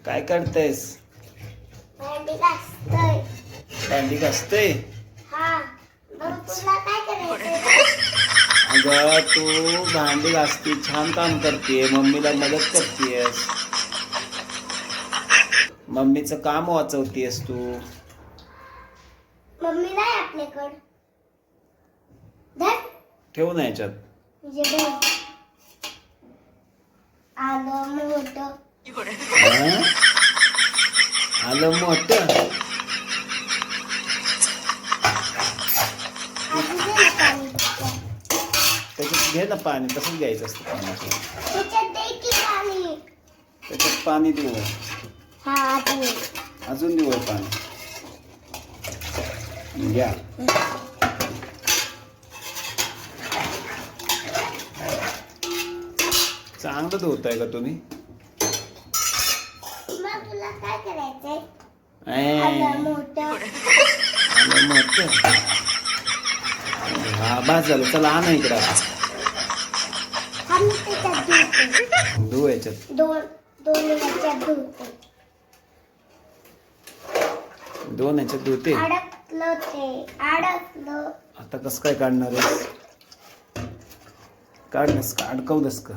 काय करतेस? भांडी घासतोय. भांडी घासते? हा, मग तुला काय करायचंय? अगं तू भांडी घासते, छान काम करते, मम्मीला मदत करतेस, मम्मीचं काम वाचवतेस तू. मम्मी नाही आपल्याकडं. धर. ठेव ना याच्यात. म्हणजे बघ. आलं मोठं. हं? आलं मोठं. आधी दे ना पाणी. त्याच्यात घे ना पाणी, तसंच घ्यायचं असतं पाणी. त्याच्यात दे की पाणी. त्याच्यात पाणी देऊ. हा, आधी. अजून देऊ पाणी. घ्या. चांगलं धुताय का तुम्ही? मग तुला काय करायचंय? ऐ, आलं मोठं. आलं मोठं. हा बस झालं, चला आणा इकडं आता. हा, मी त्याच्यात धुते. धुव याच्यात. दोन याच्यात धुते. दोन याच्यात धुते. अडकलं ते. अडकलं. आता कसं काय काढणार आहेस? काढलंस का? अडकवलंस का?